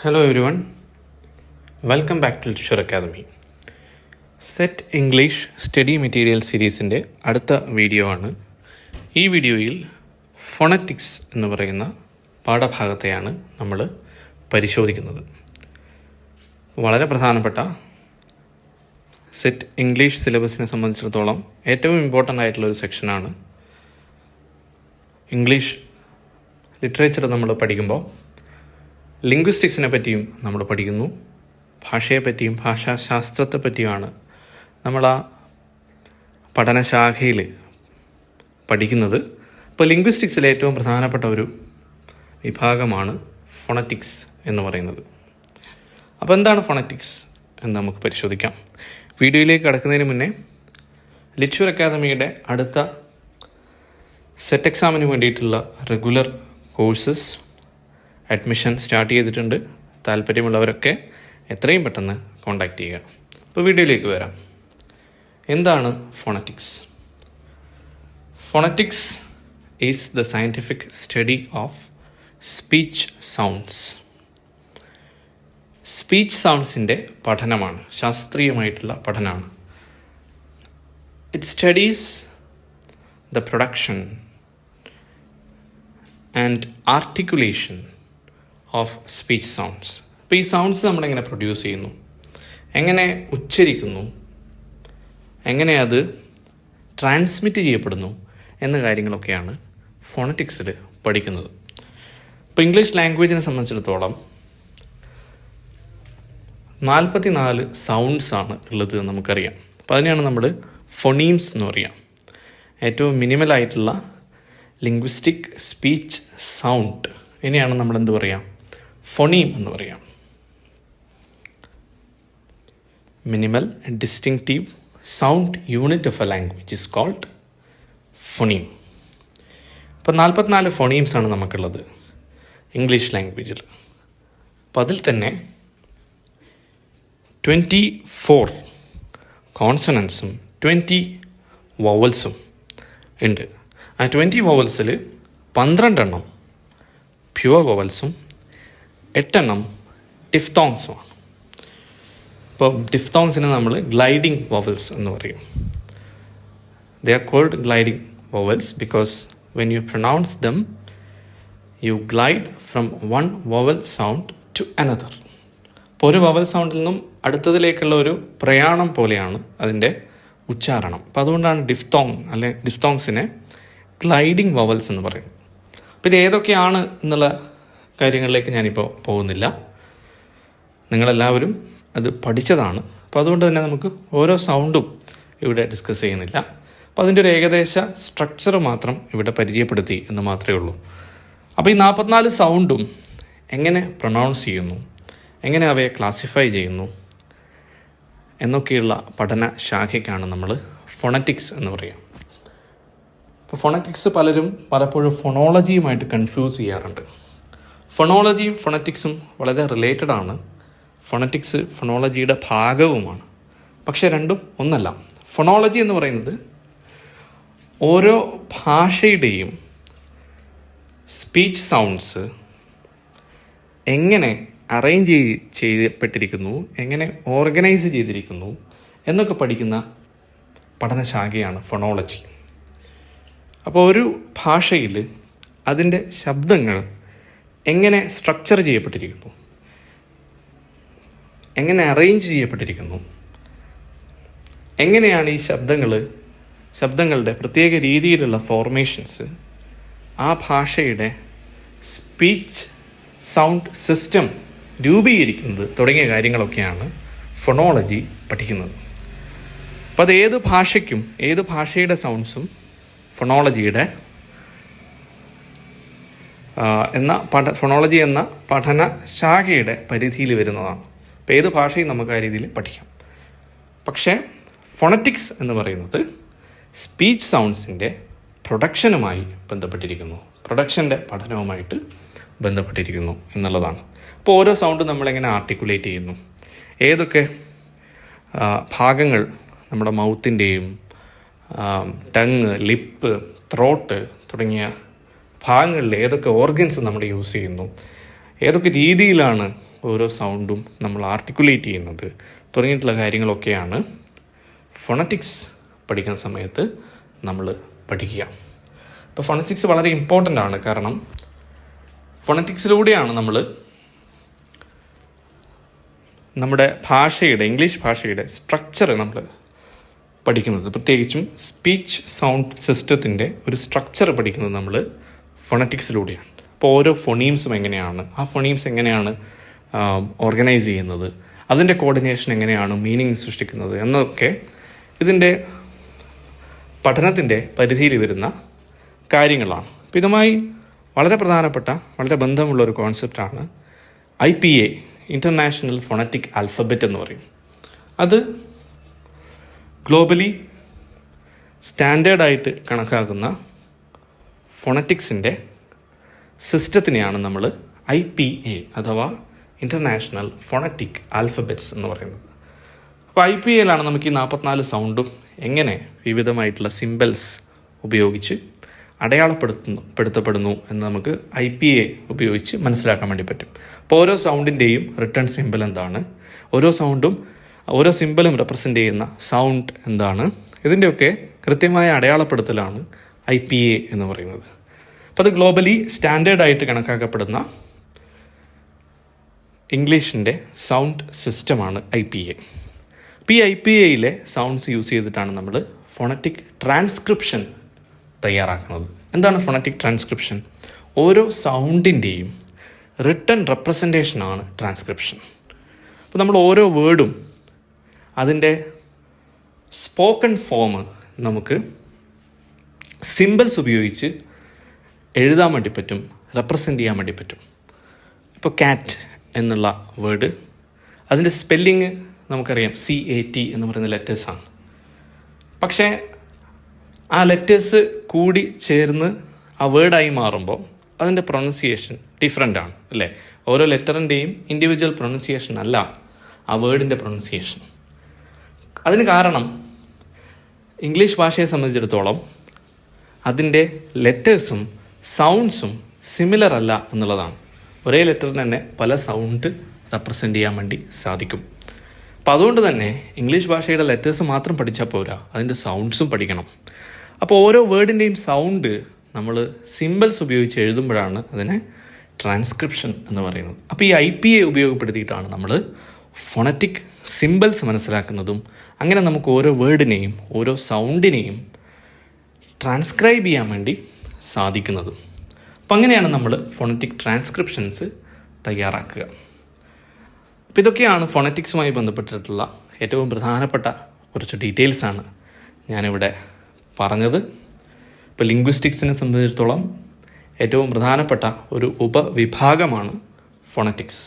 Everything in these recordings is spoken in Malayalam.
Hello everyone, welcome back to Literature Academy. SET English study material സീരീസിൻ്റെ അടുത്ത വീഡിയോ ആണ്. ഈ വീഡിയോയിൽ ഫോണറ്റിക്സ് എന്ന് പറയുന്ന പാഠഭാഗത്തെയാണ് നമ്മൾ പരിശോധിക്കുന്നത്. വളരെ പ്രധാനപ്പെട്ട സെറ്റ് ഇംഗ്ലീഷ് സിലബസിനെ സംബന്ധിച്ചിടത്തോളം ഏറ്റവും ഇമ്പോർട്ടൻ്റ് ആയിട്ടുള്ളൊരു സെക്ഷനാണ്. ഇംഗ്ലീഷ് ലിറ്ററേച്ചർ നമ്മൾ പഠിക്കുമ്പോൾ ലിംഗ്വിസ്റ്റിക്സിനെ പറ്റിയും നമ്മൾ പഠിക്കുന്നു, ഭാഷയെപ്പറ്റിയും ഭാഷാശാസ്ത്രത്തെ പറ്റിയുമാണ് നമ്മൾ ആ പഠനശാഖയിൽ പഠിക്കുന്നത്. ഇപ്പോൾ ലിംഗ്വിസ്റ്റിക്സിലെ ഏറ്റവും പ്രധാനപ്പെട്ട ഒരു വിഭാഗമാണ് ഫോണറ്റിക്സ് എന്ന് പറയുന്നത്. അപ്പോൾ എന്താണ് ഫോണറ്റിക്സ് എന്ന് നമുക്ക് പരിശോധിക്കാം. വീഡിയോയിലേക്ക് കടക്കുന്നതിന് മുന്നേ ലിറ്ററേച്ചർ അക്കാദമിയുടെ അടുത്ത സെറ്റ് എക്സാമിന് വേണ്ടിയിട്ടുള്ള റെഗുലർ കോഴ്സസ് അഡ്മിഷൻ സ്റ്റാർട്ട് ചെയ്തിട്ടുണ്ട്. താല്പര്യമുള്ളവരൊക്കെ എത്രയും പെട്ടെന്ന് കോൺടാക്റ്റ് ചെയ്യുക. അപ്പോൾ വീഡിയോയിലേക്ക് വരാം. എന്താണ് phonetics? Phonetics is the scientific study of speech sounds. Speech സൗണ്ട്സിൻ്റെ പഠനമാണ്, ശാസ്ത്രീയമായിട്ടുള്ള പഠനമാണ്. It studies the production and articulation of speech sounds. അപ്പോൾ ഈ സൗണ്ട്സ് നമ്മളെങ്ങനെ പ്രൊഡ്യൂസ് ചെയ്യുന്നു, എങ്ങനെ ഉച്ചരിക്കുന്നു, എങ്ങനെ അത് ട്രാൻസ്മിറ്റ് ചെയ്യപ്പെടുന്നു എന്ന കാര്യങ്ങളൊക്കെയാണ് ഫോണറ്റിക്സിൽ പഠിക്കുന്നത്. ഇപ്പോൾ ഇംഗ്ലീഷ് ലാംഗ്വേജിനെ സംബന്ധിച്ചിടത്തോളം 44 സൗണ്ട്സ് ആണ് ഉള്ളത് നമുക്കറിയാം. അപ്പോൾ അതിനെയാണ് നമ്മൾ ഫൊണീംസ് എന്ന് പറയാം. ഏറ്റവും മിനിമലായിട്ടുള്ള ലിംഗ്വിസ്റ്റിക് സ്പീച്ച് സൗണ്ട് ഇനിയാണ് നമ്മൾ എന്ത് പറയാം, ഫൊണീം എന്ന് പറയാം. Minimal distinctive sound unit of a language is called phoneme. അപ്പോൾ 44 ഫൊണീംസ് ആണ് നമുക്കുള്ളത് ഇംഗ്ലീഷ് ലാംഗ്വേജിൽ. അപ്പോൾ അതിൽ തന്നെ 24 കോൺസണൻസും 20 വവൽസും ഉണ്ട്. ആ 20 വവൽസിൽ 12 എണ്ണം പ്യുവർ വവൽസും 8 എണ്ണം ഡിഫ്തോങ്സുമാണ്. ഇപ്പോൾ ഡിഫ്തോങ്സിനെ നമ്മൾ ഗ്ലൈഡിങ് വവൽസ് എന്ന് പറയും. They are called gliding vowels because when you pronounce them you glide from one vowel sound to another. അപ്പോൾ ഒരു വവൽ സൗണ്ടിൽ നിന്നും അടുത്തതിലേക്കുള്ള ഒരു പ്രയാണം പോലെയാണ് അതിൻ്റെ ഉച്ചാരണം. അപ്പോൾ അതുകൊണ്ടാണ് ഡിഫ്തോങ്സിനെ ഗ്ലൈഡിങ് വവൽസ് എന്ന് പറയുന്നത്. അപ്പോൾ ഇത് ഏതൊക്കെയാണ് എന്നുള്ള കാര്യങ്ങളിലേക്ക് ഞാനിപ്പോൾ പോകുന്നില്ല, നിങ്ങളെല്ലാവരും അത് പഠിച്ചതാണ്. അപ്പോൾ അതുകൊണ്ട് തന്നെ നമുക്ക് ഓരോ സൗണ്ടും ഇവിടെ ഡിസ്കസ് ചെയ്യുന്നില്ല. അപ്പോൾ അതിൻ്റെ ഒരു ഏകദേശ സ്ട്രക്ചർ മാത്രം ഇവിടെ പരിചയപ്പെടുത്തി എന്ന് മാത്രമേ ഉള്ളൂ. അപ്പോൾ ഈ 44 സൗണ്ടും എങ്ങനെ പ്രൊനൗൺസ് ചെയ്യുന്നു, എങ്ങനെ അവയെ ക്ലാസിഫൈ ചെയ്യുന്നു എന്നൊക്കെയുള്ള പഠന ശാഖയ്ക്കാണ് നമ്മൾ ഫോണറ്റിക്സ് എന്ന് പറയുക. ഇപ്പോൾ ഫോണറ്റിക്സ് പലപ്പോഴും ഫൊണോളജിയുമായിട്ട് കൺഫ്യൂസ് ചെയ്യാറുണ്ട്. ഫൊണോളജിയും ഫോണറ്റിക്സും വളരെ റിലേറ്റഡ് ആണ്. ഫോണറ്റിക്സ് ഫൊണോളജിയുടെ ഭാഗവുമാണ്. പക്ഷേ രണ്ടും ഒന്നല്ല. ഫൊണോളജി എന്ന് പറയുന്നത് ഓരോ ഭാഷയുടെയും സ്പീച്ച് സൗണ്ട്സ് എങ്ങനെ അറേഞ്ച് ചെയ്യപ്പെട്ടിരിക്കുന്നു, എങ്ങനെ ഓർഗനൈസ് ചെയ്തിരിക്കുന്നു എന്നൊക്കെ പഠിക്കുന്ന പഠനശാഖയാണ് ഫൊണോളജി. അപ്പോൾ ഒരു ഭാഷയിൽ അതിൻ്റെ ശബ്ദങ്ങൾ എങ്ങനെ സ്ട്രക്ചർ ചെയ്യപ്പെട്ടിരിക്കുന്നു, എങ്ങനെ അറേഞ്ച് ചെയ്യപ്പെട്ടിരിക്കുന്നു, എങ്ങനെയാണ് ഈ ശബ്ദങ്ങളുടെ പ്രത്യേക രീതിയിലുള്ള ഫോർമേഷൻസ് ആ ഭാഷയുടെ സ്പീച്ച് സൗണ്ട് സിസ്റ്റം രൂപീകരിക്കുന്നത് തുടങ്ങിയ കാര്യങ്ങളൊക്കെയാണ് ഫൊണോളജി പഠിക്കുന്നത്. അപ്പോൾ അത് ഏത് ഭാഷയുടെ സൗണ്ട്സും ഫൊണോളജി എന്ന പഠന ശാഖയുടെ പരിധിയിൽ വരുന്നതാണ്. അപ്പോൾ ഏത് ഭാഷയും നമുക്ക് ആ രീതിയിൽ പഠിക്കാം. പക്ഷേ ഫോണറ്റിക്സ് എന്ന് പറയുന്നത് സ്പീച്ച് സൗണ്ട്സിൻ്റെ പ്രൊഡക്ഷനുമായി ബന്ധപ്പെട്ടിരിക്കുന്നു, പ്രൊഡക്ഷൻ്റെ പഠനവുമായിട്ട് ബന്ധപ്പെട്ടിരിക്കുന്നു എന്നുള്ളതാണ്. അപ്പോൾ ഓരോ സൗണ്ടും നമ്മളെങ്ങനെ ആർട്ടിക്കുലേറ്റ് ചെയ്യുന്നു, ഏതൊക്കെ ഭാഗങ്ങൾ നമ്മുടെ മൗത്തിൻ്റെയും ടങ്, ലിപ്പ്, ത്രോട്ട് തുടങ്ങിയ ഭാഗങ്ങളിൽ ഏതൊക്കെ ഓർഗൻസ് നമ്മൾ യൂസ് ചെയ്യുന്നു, ഏതൊക്കെ രീതിയിലാണ് ഓരോ സൗണ്ടും നമ്മൾ ആർട്ടിക്കുലേറ്റ് ചെയ്യുന്നത് തുടങ്ങിയിട്ടുള്ള കാര്യങ്ങളൊക്കെയാണ് ഫോണറ്റിക്സ് പഠിക്കുന്ന സമയത്ത് നമ്മൾ പഠിക്കുക. അപ്പോൾ ഫോണറ്റിക്സ് വളരെ ഇമ്പോർട്ടൻ്റ് ആണ്. കാരണം ഫോണറ്റിക്സിലൂടെയാണ് നമ്മൾ നമ്മുടെ ഭാഷയുടെ, ഇംഗ്ലീഷ് ഭാഷയുടെ സ്ട്രക്ചർ നമ്മൾ പഠിക്കുന്നത്. പ്രത്യേകിച്ചും സ്പീച്ച് സൗണ്ട് സിസ്റ്റത്തിൻ്റെ ഒരു സ്ട്രക്ചർ പഠിക്കുന്നത് നമ്മൾ ഫോണറ്റിക്സിലൂടെയാണ്. അപ്പോൾ ഓരോ ഫൊണീംസും എങ്ങനെയാണ്, ആ ഫൊണീംസ് എങ്ങനെയാണ് ഓർഗനൈസ് ചെയ്യുന്നത്, അതിൻ്റെ കോർഡിനേഷൻ എങ്ങനെയാണ് മീനിങ് സൃഷ്ടിക്കുന്നത് എന്നൊക്കെ ഇതിൻ്റെ പഠനത്തിൻ്റെ പരിധിയിൽ വരുന്ന കാര്യങ്ങളാണ്. അപ്പോൾ ഇതുമായി വളരെ പ്രധാനപ്പെട്ട, വളരെ ബന്ധമുള്ള ഒരു കോൺസെപ്റ്റാണ് IPA, ഇൻ്റർനാഷണൽ ഫോണറ്റിക് ആൽഫബറ്റ് എന്ന് പറയും. അത് ഗ്ലോബലി സ്റ്റാൻഡേർഡായിട്ട് കണക്കാക്കുന്ന ഫോണറ്റിക്സിൻ്റെ സിസ്റ്റത്തിനെയാണ് നമ്മൾ IPA അഥവാ ഇൻ്റർനാഷണൽ ഫോണറ്റിക് ആൽഫബറ്റ്സ് എന്ന് പറയുന്നത്. അപ്പോൾ IPAയിലാണ് നമുക്ക് ഈ 44 സൗണ്ടും എങ്ങനെ വിവിധമായിട്ടുള്ള സിംബൽസ് ഉപയോഗിച്ച് അടയാളപ്പെടുത്തപ്പെടുന്നു എന്ന് നമുക്ക് IPA ഉപയോഗിച്ച് മനസ്സിലാക്കാൻ വേണ്ടി പറ്റും. അപ്പോൾ ഓരോ സൗണ്ടിൻ്റെയും റിട്ടേൺ സിംബൽ എന്താണ്, ഓരോ സൗണ്ടും ഓരോ സിംബലും റെപ്രസെൻ്റ് ചെയ്യുന്ന സൗണ്ട് എന്താണ്, ഇതിൻ്റെയൊക്കെ കൃത്യമായ അടയാളപ്പെടുത്തലാണ് IPA എന്ന് പറയുന്നത്. അപ്പോൾ അത് ഗ്ലോബലി സ്റ്റാൻഡേർഡായിട്ട് കണക്കാക്കപ്പെടുന്ന ഇംഗ്ലീഷിൻ്റെ സൗണ്ട് സിസ്റ്റമാണ് IPA. അപ്പോൾ ഈ IPAയിലെ സൗണ്ട്സ് യൂസ് ചെയ്തിട്ടാണ് നമ്മൾ ഫോണറ്റിക് ട്രാൻസ്ക്രിപ്ഷൻ തയ്യാറാക്കുന്നത്. എന്താണ് ഫോണറ്റിക് ട്രാൻസ്ക്രിപ്ഷൻ? ഓരോ സൗണ്ടിൻ്റെയും റിട്ടൺ റെപ്രസെൻറ്റേഷനാണ് ട്രാൻസ്ക്രിപ്ഷൻ. അപ്പോൾ നമ്മൾ ഓരോ വേർഡും അതിൻ്റെ സ്പോക്കൺ ഫോം നമുക്ക് സിംബൽസ് ഉപയോഗിച്ച് എഴുതാൻ വേണ്ടി പറ്റും, റെപ്രസെൻ്റ് ചെയ്യാൻ വേണ്ടി പറ്റും. ഇപ്പോൾ കാറ്റ് എന്നുള്ള വേർഡ്, അതിൻ്റെ സ്പെല്ലിങ് നമുക്കറിയാം, CAT എന്ന് പറയുന്ന ലെറ്റേഴ്സാണ്. പക്ഷേ ആ ലെറ്റേഴ്സ് കൂടി ചേർന്ന് ആ വേർഡായി മാറുമ്പോൾ അതിൻ്റെ പ്രൊണൗൺസിയേഷൻ ഡിഫറെൻ്റ് ആണ്, അല്ലേ? ഓരോ ലെറ്ററിൻ്റെയും ഇൻഡിവിജ്വൽ പ്രൊണൗൺസിയേഷൻ അല്ല ആ വേർഡിൻ്റെ പ്രൊണൗൺസിയേഷൻ. അതിന് കാരണം ഇംഗ്ലീഷ് ഭാഷയെ സംബന്ധിച്ചിടത്തോളം അതിൻ്റെ ലെറ്റേഴ്സും സൗണ്ട്സും സിമിലർ അല്ല എന്നുള്ളതാണ്. ഒരേ ലെറ്ററിന് തന്നെ പല സൗണ്ട് റെപ്രസെൻ്റ് ചെയ്യാൻ വേണ്ടി സാധിക്കും. അപ്പോൾ അതുകൊണ്ട് തന്നെ ഇംഗ്ലീഷ് ഭാഷയുടെ ലെറ്റേഴ്സ് മാത്രം പഠിച്ചാൽ പോരാ, അതിൻ്റെ സൗണ്ട്സും പഠിക്കണം. അപ്പോൾ ഓരോ വേർഡിൻ്റെയും സൗണ്ട് നമ്മൾ സിംബൽസ് ഉപയോഗിച്ച് എഴുതുമ്പോഴാണ് അതിനെ ട്രാൻസ്ക്രിപ്ഷൻ എന്ന് പറയുന്നത്. അപ്പോൾ ഈ IPA ഉപയോഗപ്പെടുത്തിയിട്ടാണ് നമ്മൾ ഫോണറ്റിക് സിംബൽസ് മനസ്സിലാക്കുന്നതും അങ്ങനെ നമുക്ക് ഓരോ വേർഡിനെയും ഓരോ സൗണ്ടിനെയും ട്രാൻസ്ക്രൈബ് ചെയ്യാൻ വേണ്ടി സാധിക്കുന്നതും. അപ്പം അങ്ങനെയാണ് നമ്മൾ ഫോണറ്റിക് ട്രാൻസ്ക്രിപ്ഷൻസ് തയ്യാറാക്കുക. അപ്പോൾ ഇതൊക്കെയാണ് ഫോണറ്റിക്സുമായി ബന്ധപ്പെട്ടിട്ടുള്ള ഏറ്റവും പ്രധാനപ്പെട്ട കുറച്ച് ഡീറ്റെയിൽസാണ് ഞാനിവിടെ പറഞ്ഞത്. ഇപ്പോൾ ലിംഗ്വിസ്റ്റിക്സിനെ സംബന്ധിച്ചിടത്തോളം ഏറ്റവും പ്രധാനപ്പെട്ട ഒരു ഉപവിഭാഗമാണ് ഫോണറ്റിക്സ്.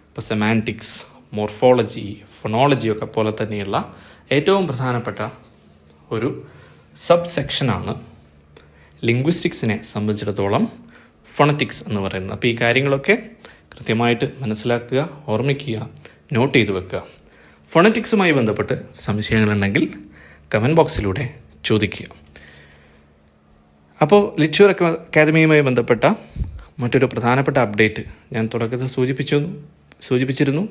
ഇപ്പോൾ സെമാൻറ്റിക്സ്, മോർഫോളജി, ഫൊണോളജി ഒക്കെ പോലെ തന്നെയുള്ള ഏറ്റവും പ്രധാനപ്പെട്ട ഒരു സബ് സെക്ഷനാണ് ലിംഗ്വിസ്റ്റിക്സിനെ സംബന്ധിച്ചിടത്തോളം ഫോണറ്റിക്സ് എന്ന് പറയുന്നത്. അപ്പോൾ ഈ കാര്യങ്ങളൊക്കെ കൃത്യമായിട്ട് മനസ്സിലാക്കുക, ഓർമ്മിക്കുക, നോട്ട് ചെയ്ത് വെക്കുക. ഫോണറ്റിക്സുമായി ബന്ധപ്പെട്ട് സംശയങ്ങളുണ്ടെങ്കിൽ കമൻറ്റ് ബോക്സിലൂടെ ചോദിക്കുക. അപ്പോൾ ലിറ്ററേച്ചർ അക്കാദമിയുമായി ബന്ധപ്പെട്ട മറ്റൊരു പ്രധാനപ്പെട്ട അപ്ഡേറ്റ് ഞാൻ തുടക്കത്തിൽ സൂചിപ്പിച്ചിരുന്നു.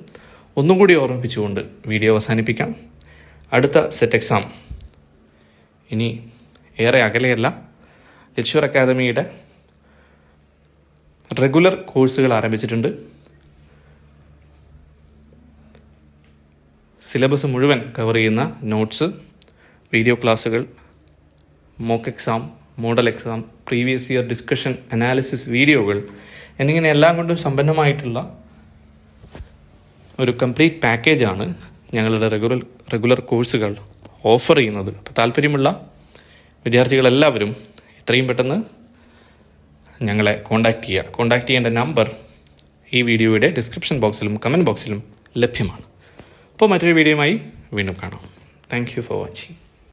ഒന്നും കൂടി ഓർമ്മിപ്പിച്ചുകൊണ്ട് വീഡിയോ അവസാനിപ്പിക്കാം. അടുത്ത സെറ്റ് എക്സാം ഇനി ഏറെ അകലെയല്ല. ലിറ്ററേച്ചർ അക്കാദമിയുടെ റെഗുലർ കോഴ്സുകൾ ആരംഭിച്ചിട്ടുണ്ട്. സിലബസ് മുഴുവൻ കവർ ചെയ്യുന്ന നോട്ട്സ്, വീഡിയോ ക്ലാസ്സുകൾ, mock exam, model exam, previous year discussion, analysis വീഡിയോകൾ എന്നിങ്ങനെ എല്ലാം കൊണ്ടും സമ്പന്നമായിട്ടുള്ള ഒരു കംപ്ലീറ്റ് പാക്കേജാണ് ഞങ്ങളുടെ റെഗുലർ കോഴ്സുകൾ ഓഫർ ചെയ്യുന്നത്. അപ്പോൾ താല്പര്യമുള്ള വിദ്യാർത്ഥികളെല്ലാവരും എത്രയും പെട്ടെന്ന് ഞങ്ങളെ കോൺടാക്റ്റ് ചെയ്യുക. കോൺടാക്റ്റ് ചെയ്യേണ്ട നമ്പർ ഈ വീഡിയോയുടെ ഡിസ്ക്രിപ്ഷൻ ബോക്സിലും കമൻറ്റ് ബോക്സിലും ലഭ്യമാണ്. അപ്പോൾ മറ്റൊരു വീഡിയോയുമായി വീണ്ടും കാണാം. Thank you for watching.